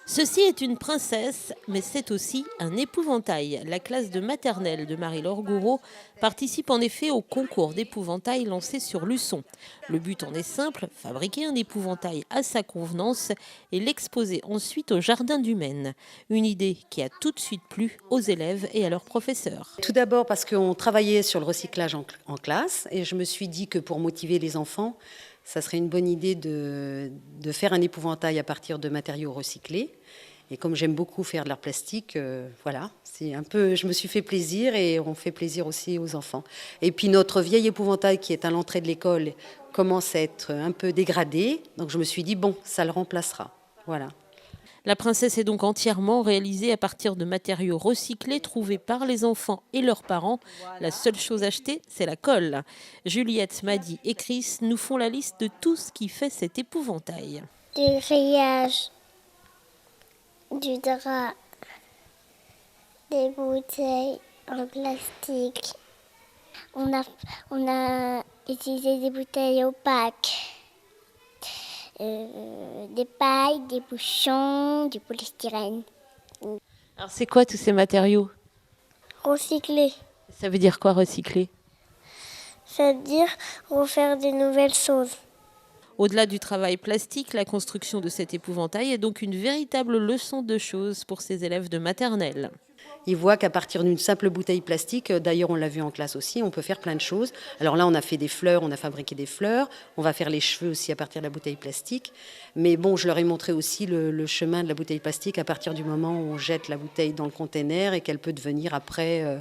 Ceci est une princesse, mais c'est aussi un épouvantail. La classe de maternelle de Marie-Laure Gouraud participe en effet au concours d'épouvantail lancé sur Luçon. Le but en est simple, fabriquer un épouvantail à sa convenance et l'exposer ensuite au jardin du Maine. Une idée qui a tout de suite plu aux élèves et à leurs professeurs. Tout d'abord parce qu'on travaillait sur le recyclage en classe et je me suis dit que pour motiver les enfants, ça serait une bonne idée de faire un épouvantail à partir de matériaux recyclés. Et comme j'aime beaucoup faire de l'art plastique, voilà, c'est un peu, je me suis fait plaisir et on fait plaisir aussi aux enfants. Et puis notre vieil épouvantail qui est à l'entrée de l'école commence à être un peu dégradé, donc je me suis dit bon, ça le remplacera. Voilà. La princesse est donc entièrement réalisée à partir de matériaux recyclés trouvés par les enfants et leurs parents. La seule chose achetée, c'est la colle. Juliette, Maddy et Chris nous font la liste de tout ce qui fait cet épouvantail. Du grillage, du drap, des bouteilles en plastique. On a utilisé des bouteilles opaques, des pailles, des bouchons, du polystyrène. Alors c'est quoi tous ces matériaux? Recycler, Ça veut dire quoi recycler? c'est-à-dire refaire des nouvelles choses. Au-delà du travail plastique, la construction de cet épouvantail est donc une véritable leçon de choses pour ces élèves de maternelle. Ils voient qu'à partir d'une simple bouteille plastique, d'ailleurs on l'a vu en classe aussi, on peut faire plein de choses. Alors là on a fait des fleurs, on a fabriqué des fleurs, on va faire les cheveux aussi à partir de la bouteille plastique. Mais bon, je leur ai montré aussi le chemin de la bouteille plastique à partir du moment où on jette la bouteille dans le container et qu'elle peut devenir après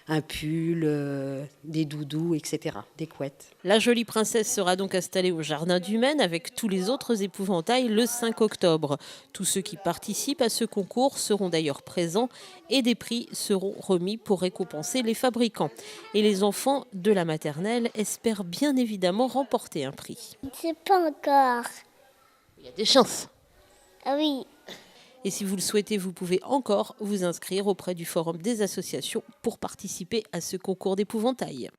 un pull, des doudous, etc., des couettes. La jolie princesse sera donc installée au jardin du Maine avec tous les autres épouvantails le 5 octobre. Tous ceux qui participent à ce concours seront d'ailleurs présents et des prix seront remis pour récompenser les fabricants. Et les enfants de la maternelle espèrent bien évidemment remporter un prix. Je ne sais pas encore. Il y a des chances. Ah oui. Et si vous le souhaitez, vous pouvez encore vous inscrire auprès du Forum des associations pour participer à ce concours d'épouvantail.